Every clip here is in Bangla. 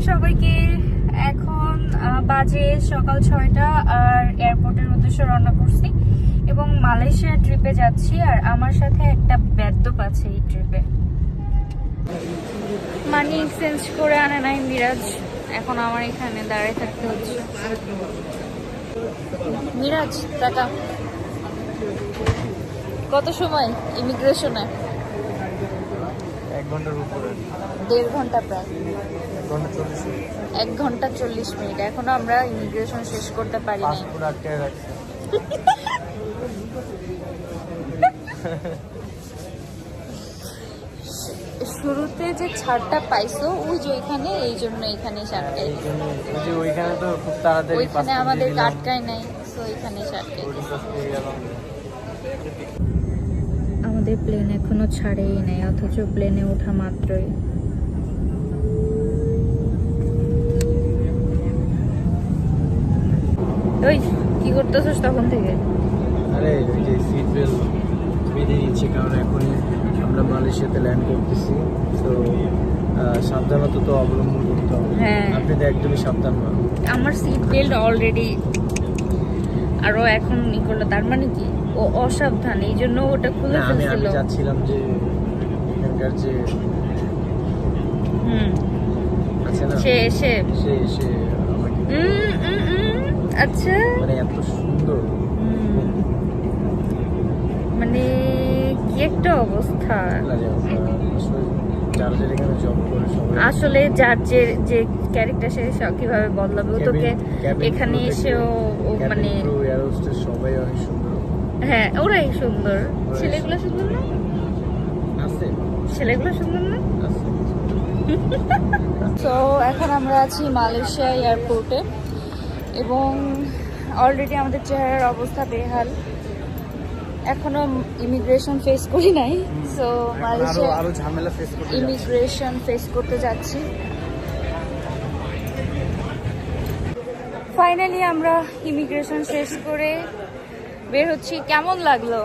সবাইকে। এখন বাজে সকাল 6টা আর এয়ারপোর্টের উদ্দেশ্যে রওনা করছি এবং মালয়েশিয়া ট্রিপে যাচ্ছি। আর আমার সাথে একটা বেদ্যপ আছে এই ট্রিপে। মানি এক্সচেঞ্জ করে আনে নাই মিরাজ, এখন আমার এখানে দাঁড়িয়ে থাকতে হচ্ছে। মিরাজ টাটা। কত সময় ইমিগ্রেশনে? 1 ঘন্টার উপরে। 1.5 ঘন্টা প্রায়। 1 ঘন্টা 40 1 ঘন্টা 40 মিনিট। মিনিট। এখনো আমরা ইমিগ্রেশন শেষ করতে পারি নাই। পাসপোর্ট আটকে রাখছে। শুরুতে যে ছাড়টা পাইছো ওই যে ওইখানে, এই জন্য এখানে আটকাই। এই জন্য ওই যে ওইখানে তো খুব তাড়াতাড়ি ওইখানে আমাদের আটকায় নাই, তো এখানে আটকাই। আমাদের প্লেন এখনো ছাড়েই নাই, অথচ প্লেনে ওঠা মাত্রই ওই কি করতেছিস তখন থেকে? আরে ওই যে সিট বেল্ট বেঁধে নিচ্ছে, কারণ এখন আমরা মালয়েশিয়াতে ল্যান্ড করতেছি, তো সাবধানতা তো অবলম্বন করতে হবে। হ্যাঁ, আপনি তো একদমই সাবধান না। আমার সিট বেল্ট অলরেডি আরো এখন ই করলো, তার মানে কি ও অসাবধান, এই জন্য ওটা খুলে আমি ফেলছিল। যাচ্ছিলাম যে এখানকার যে আছে না, সে এসে সে আমাকে আচ্ছা, মানে এত সুন্দর, মানে কি একটা অবস্থা। যারা যারা এখানে জব করে সবাই আসলে যার যে ক্যারেক্টার সে কিভাবে বদলাবে, ও তোকে এখানে এসেও মানে সবাই অনেক সুন্দর। হ্যাঁ, ওরাই সুন্দর। ছেলেগুলো সুন্দর না? আছে, ছেলেগুলো সুন্দর না? আছে। তো এখন আমরা আছি মালয়েশিয়া এয়ারপোর্টে এবং অলরেডি আমাদের চেহারার অবস্থা বেহাল। এখনো ইমিগ্রেশন ফেস করি নাই, সো মালয়েশিয়া আরো ঝামেলা ফেস করতে ইমিগ্রেশন ফেস করতে যাচ্ছি। ফাইনালি আমরা ইমিগ্রেশন শেষ করে বের হচ্ছি। কেমন লাগলো?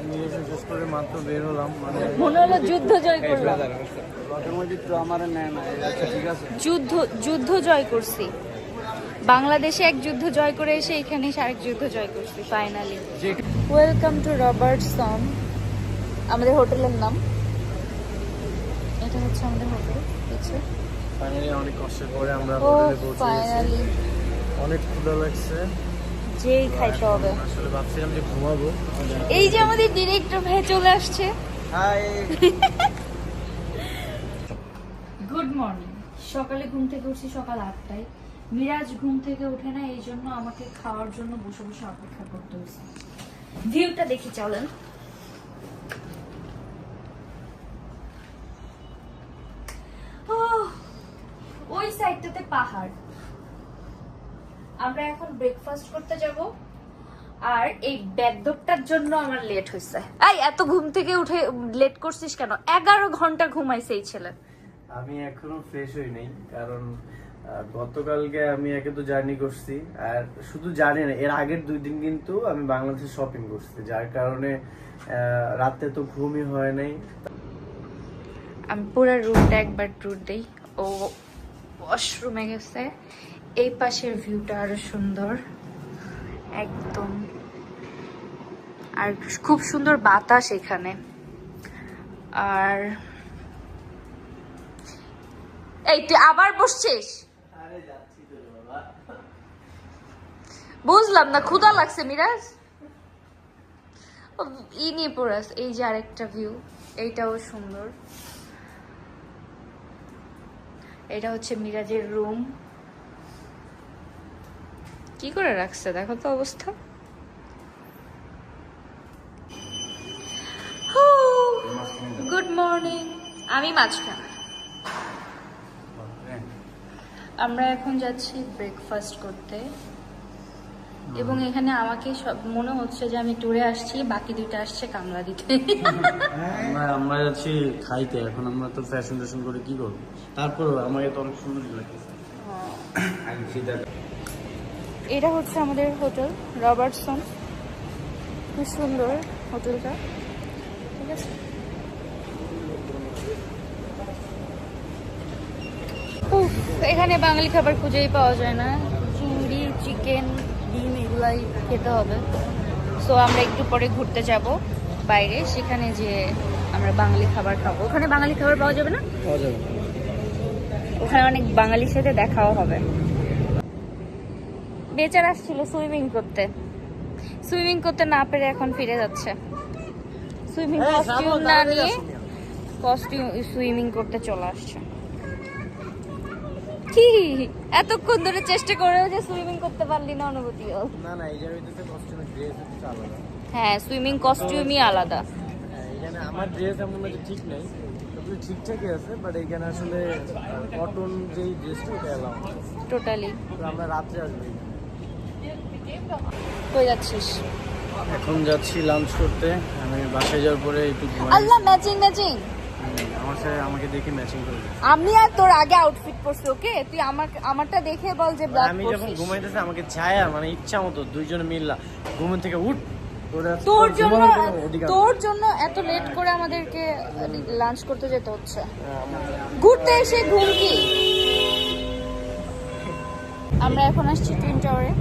ইমিগ্রেশন শেষ করে মাত্র বের হলাম, মানে মনে হলো যুদ্ধ জয় করলাম। আমার নেয় না। আচ্ছা ঠিক আছে, যুদ্ধ জয় করছি। বাংলাদেশে এক যুদ্ধ জয় করে এসে এখানে আরেক যুদ্ধ জয় করছি ফাইনালি। ওয়েলকাম টু রবার্টসন, আমাদের হোটেলের নাম। এটা হচ্ছে আমাদের হোটেল। ফাইনালি অনেক কষ্টের পরে আমরা ও হোটেলে পৌঁছে গেছি। ফাইনালি অনেক ক্ষুধা লাগছে, যেই খাইতে হবে। আসলে ভাবছিলাম যে ঘুমাবো। এই যে আমাদের ডিরেক্টর ভাই চলে আসছে। হাই। Good morning. সকালে ঘুম থেকে উঠছি সকাল 8টায়। মিরাজ ঘুম থেকে ওঠে না, এই জন্য আমাকে খাওয়ার জন্য বসে বসে অপেক্ষা করতে হয়েছে। ভিউটা দেখি চলেন। ওই সাইডটাতে পাহাড়। আমরা এখন ব্রেকফাস্ট করতে যাব, আর এই বেদ্যপটার জন্য আমার লেট হয়েছে। এই এত ঘুম থেকে উঠে লেট করছিস কেন? 11 ঘন্টা ঘুমাইছে এই ছেলে। আমি এখনো ফ্রেশ হই নাই, কারণ গতকালকে আমি একে তো জার্নি করছি, আর শুধু জার্নি না, এর আগের 2 দিন কিন্তু আমি বাংলাদেশে শপিং করছি, যার কারণে রাতে তো ঘুমই হয় নাই। আমি পুরো রুটটা একবার ট্যুর দেই। ও ওয়াশরুমে গেছে। এই পাশের ভিউটা আরো সুন্দর একদম, আর খুব সুন্দর বাতাস এখানে। আর এই তুই আবার বসছিস? বুঝলাম না, ক্ষুধা লাগছে মিরাজ। ই নিয়ে পড়াস। এই যে আরেকটা ভিউ, এইটাও সুন্দর। এটা হচ্ছে মিরাজের রুম। কি করে রাখছে দেখো তো অবস্থা। Good morning. আমি মাঝখানে। আমরা এখন যাচ্ছি ব্রেকফাস্ট করতে, এবং এখানে আমাকে মনে হচ্ছে যে আমি ট্যুরে আসছি, বাকি 2টা আসছে কামলা দিতে। আমরা যাচ্ছি খাইতে। এখন আমরা তো ফ্যাশন ট্যাশন করে কি করবো, তারপরে আমাকে তো অনেক সুন্দর লাগতেছে। এটা হচ্ছে আমাদের হোটেল রবার্টসন। খুব সুন্দর হোটেলটা, ঠিক আছে। উফ, এখানে বাঙালি খাবার খুঁজেই পাওয়া যায় না, চিংড়ি চিকেন ডিম এগুলাই খেতে হবে। সো আমরা একটু পরে ঘুরতে যাব বাইরে, সেখানে যে আমরা বাঙালি খাবার খাবো। ওখানে বাঙালি খাবার পাওয়া যাবে না? পাওয়া যাবে। ওখানে অনেক বাঙালির সাথে দেখাও হবে। বেচার আসছিল সুইমিং করতে না পেরে এখন ফিরে যাচ্ছে। সুইমিং কস্টিউম না নিয়ে সুইমিং করতে চলে আসছে। কি এতক্ষণ ধরে চেষ্টা করে যে সুইমিং করতে পারলি না, অনুভূতি বল? না না, এই জায়গাতে কস্টিউমের ড্রেস হচ্ছে আলাদা। হ্যাঁ, সুইমিং কস্টিউমই আলাদা। এখানে আমার ড্রেস এমন না যে ঠিক নাই, সবকিছু ঠিকঠাকই আছে, বাট এখানে আসলে কটন যেই ড্রেসটা ওটা এলাও টোটালি। আমরা রাত্রে আসবো। কই যাচ্ছিস? এখন যাচ্ছি লাঞ্চ করতে। আমি বাসায় যাওয়ার পরে একটু আল্লাহ, ম্যাচিং আমার সাথে আমাকে দেখে ম্যাচিং করে দিই। আমি আর তোর আগে আউটফিট পরছি, ওকে? তুই আমারটা দেখে বল যে ব্ল্যাক আমি যখন পরছিস। ঘুমাইতেছি আমাকে ছায়া মানে ইচ্ছা মতো দুইজনে মিললা ঘুম থেকে উঠ, তোর জন্য এত লেট করে আমাদেরকে লাঞ্চ করতে যেতে হচ্ছে। ঘুরতে এসে ঘুম কি? আমরা এখন আসছি টুইন টাওয়ারে।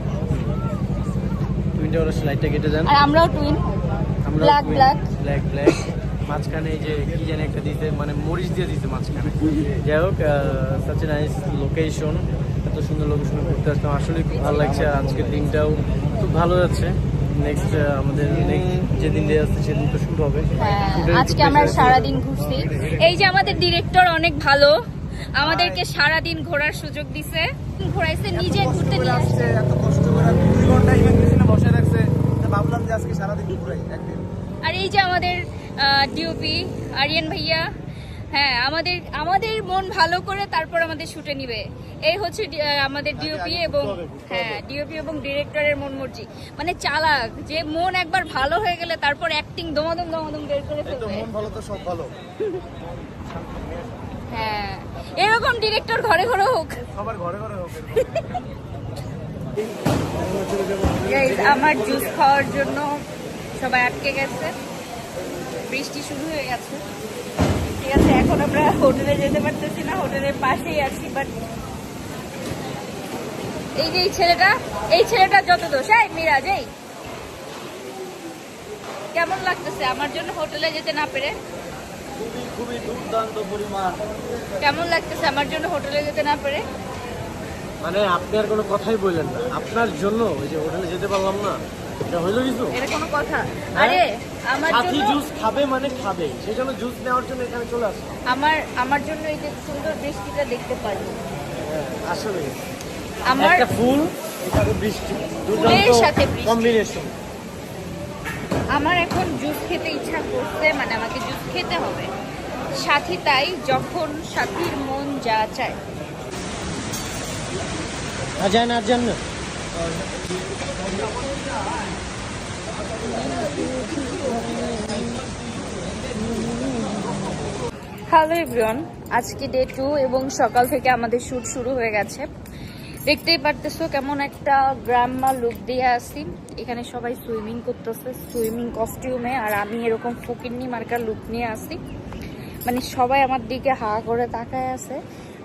টুইন টাওয়ারের লাইটটা কেটে দেন। আর আমরাও টুইন, ব্ল্যাক ব্ল্যাক। মাঝখানে এই যে কি জানি একটা দিতে, মানে মরিচ দিয়ে দিতে মাঝখানে। যাই হোক, সাচ এ নাইস লোকেশন, এত সুন্দর লোকেশন ঘুরতে আসলাম, আসলে খুব ভালো লাগছে। আর আজকের দিনটাও খুব ভালো যাচ্ছে। নেক্সট আমাদের যেদিন ডে আসছে সেদিন তো শুট হবে। আজকে আমরা সারাদিন ঘুরছি। এই যে আমাদের ডিরেক্টর অনেক ভালো, আমাদেরকে সারাদিন ঘোরার সুযোগ দিছে, ঘোরাইছে, নিজে ঘুরতে নিয়ে আসছে। এত কষ্ট করে 2 ঘন্টা ইমার্জেন্সি বসে রাখছে, ভাবলাম যে আজকে সারাদিন ঘুরাই একদিন। আর এই যে আমাদের ডিওপি আরিয়ান ভাইয়া, হ্যাঁ আমাদের মন ভালো করে তারপর আমাদের শুটে নিবে। এই হচ্ছে আমাদের ডিওপি এবং ডিওপি এবং ডিরেক্টরের মন মর্জি, মানে চালাক, যে মন একবার ভালো হয়ে গেলে তারপর অ্যাক্টিং দমাদম বের করে ফেলবে। মন ভালো তো সব ভালো। হ্যাঁ, এরকম ডিরেক্টর ঘরে ঘরে হোক, সবার ঘরে ঘরে হোক। আমার জুস খাওয়ার জন্য সবাই আটকে গেছে, বৃষ্টি শুরু হয়ে গেছে। ঠিক আছে, এখন আমরা হোটেলে যেতে পারতেছি না, হোটেলের পাশেই আছি। বাট এই যে এই ছেলেটা যত দোষ। মিরাজ, এই কেমন লাগতেছে আমার জন্য হোটেলে যেতে না পেরে? খুবই দুর্দান্ত পরিমাণ। কেমন লাগতেছে আমার জন্য হোটেলে যেতে না পেরে? মানে আপনি আর কোনো কথাই বললেন না, আপনার জন্য ওই যে হোটেলে যেতে পারলাম না, এটা হইলো কিছু? এটা কোনো কথা? আরে আমার সাথী জন্য জুস খাবে মানে খাবে, সেই জন্য জুস নেওয়ার জন্য এখানে চলে আসলাম। আমার জন্য এই যে সুন্দর বৃষ্টিটা দেখতে পারি। আসলে আমার একটা ফুল, এখানে বৃষ্টি, ফুলের সাথে দুর্দান্ত বৃষ্টি। কম্বিনেশন। আমার এখন জুস খেতে ইচ্ছা করছে, মানে আমাকে জুস খেতে হবে। সাথী তাই, যখন সাথীর মন যা চায়। আর যান না। হ্যালো এভরিওয়ান, আজকে ডে 2 এবং সকাল থেকে আমাদের শুট শুরু হয়ে গেছে। দেখতেই পারতেছো কেমন একটা গ্রাম্য লুক দিয়ে আসি। এখানে সবাই সুইমিং করতেছে সুইমিং কস্টিউমে, আর আমি এরকম ফকিন্নি মার্কার লুক নিয়ে আসি। মানে সবাই আমার দিকে হা করে তাকায় আছে,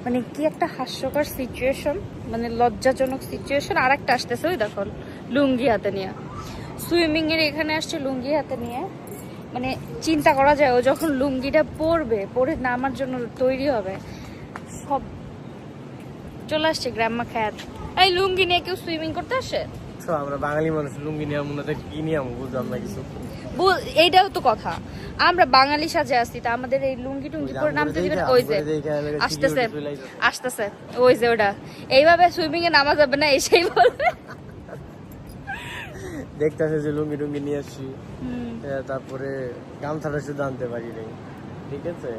মানে কি একটা হাস্যকর সিচুয়েশন, মানে লজ্জাজনক সিচুয়েশন। আর একটা আসতেছে, ওই দেখো লুঙ্গি হাতে নিয়ে, সুইমিং এর এখানে আসছে লুঙ্গি হাতে নিয়ে। মানে চিন্তা করা যায় ও যখন লুঙ্গিটা পরে নামার জন্য তৈরি হবে, সব চলে আসছে গ্রাম্য খ্যাত। এই লুঙ্গি নিয়ে কেউ সুইমিং করতে আসে? আমরা বাঙালি মানুষ লুঙ্গি নিয়ে মনে হয় কি নিয়ে বুঝলাম না কিছু। এইটাও তো কথা, আমরা বাঙালি সাজে আসছি, তা আমাদের এই লুঙ্গি টুঙ্গি পরে নামতে দিবেন? ওই যে আসতেছে ওই যে ওটা, এইভাবে সুইমিং এ নামা যাবে না, এসেই বলবে। দেখতেছে যে লুঙ্গি টুঙ্গি নিয়ে আসছি, তারপরে গামছাটা শুধু আনতে পারি নাই, ঠিক আছে?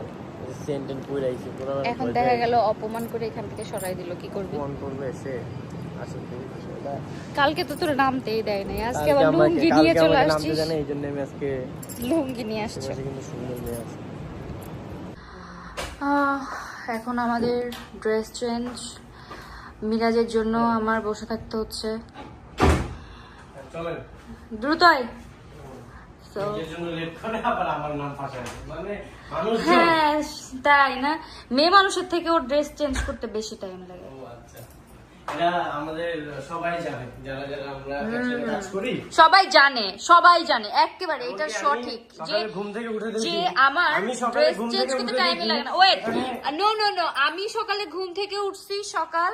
এখন দেখা গেল অপমান করে এখান থেকে সরাই দিল, কি করবি? মন করবে সে আসলে। কালকে তো তোর নামতেই দেয় নাই, আজকে আবার লুঙ্গি নিয়ে চলে আসছিস। এই জন্য আমি আজকে লুঙ্গি নিয়ে আসছি। এখন আমাদের ড্রেস চেঞ্জ, মিরাজের জন্য আমার বসে থাকতে হচ্ছে। দ্রুত মানুষজন? হ্যাঁ তাই না, মেয়ে মানুষের থেকে ওর ড্রেস চেঞ্জ করতে বেশি টাইম লাগে। ও আচ্ছা, এটা আমাদের সবাই জানে, যারা যারা আমরা একসাথে কাজ করি সবাই জানে একেবারে, এটা এমনকি আমি সঠিক যে সকালে ঘুম থেকে উঠে দেখি, যে আমার আমি সকালে ড্রেস ঘুম চেঞ্জ থেকে করতে উঠে টাইম দেখি, লাগে না। ওয়েট, এখানে- নো, আমি সকালে ঘুম থেকে উঠছি সকাল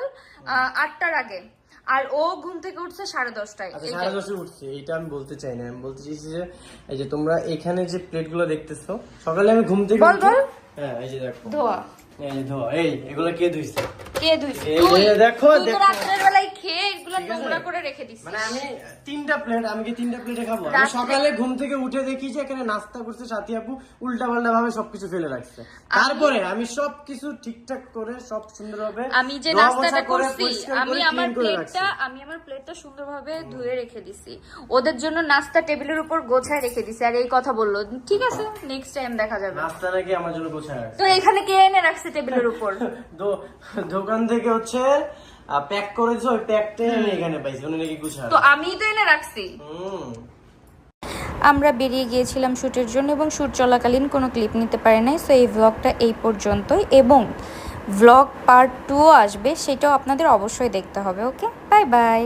8টার আগে, আর ও ঘুম থেকে উঠছে 10:30টায়। আচ্ছা 10:30 উঠছি, এইটা আমি বলতে চাই না, আমি বলতে চাইছি যে এই যে তোমরা এখানে যে প্লেট গুলো দেখতেছো, সকালে আমি ঘুম থেকে বল, উঠে- বল। হ্যাঁ এই যে দেখো, ধোয়া এই যে ধোয়া, এই এগুলো কে ধুইছে? কে ধুইছে? এই তুই যে দেখো, তুই তো দেখো। রাত্রের বেলায় খেয়ে এগুলো ঠিক আছে? নোংরা করে রেখে দিছিস। মানে আমি 3টা প্লেট, আমি কি 3টা প্লেটে খাবো? আমি রাত্রে- সকালে ঘুম থেকে উঠে দেখি যে এখানে নাস্তা করছে সাথী আপু, উল্টা পাল্টা ভাবে সবকিছু ফেলে রাখছে। তারপরে আমি সবকিছু ঠিকঠাক করে সব সুন্দরভাবে আমি যে ধোয়া নাস্তাটা মোছা করে, করছি, পরিষ্কার আমি করে, আমার clean করে রাখছি। প্লেটটা সুন্দরভাবে ধুয়ে রেখে দিছি, ওদের জন্য নাস্তা টেবিলের উপর গোছায় রেখে দিছি, আর এই কথা বললো। ঠিক আছে, নেক্সট টাইম দেখা যাবে। নাস্তা নাকি আমার জন্য গোছায় রাখছে। তো এখানে কে এনে রাখছে টেবিলের উপর? দোকান থেকে হচ্ছে প্যাক করেছে, ওই প্যাকটাই আমি এখানে পাইছি, উনি নাকি গুছায়। তো আমিই তো এনে রাখছি। আমরা বেরিয়ে গিয়েছিলাম শ্যুটের জন্য, এবং শ্যুট চলাকালীন কোনো ক্লিপ নিতে পারি নাই। সো এই ভ্লগটা এই পর্যন্তই, এবং ভ্লগ পার্ট 2 আসবে, সেটাও আপনাদের অবশ্যই দেখতে হবে। ওকে, বাই বাই।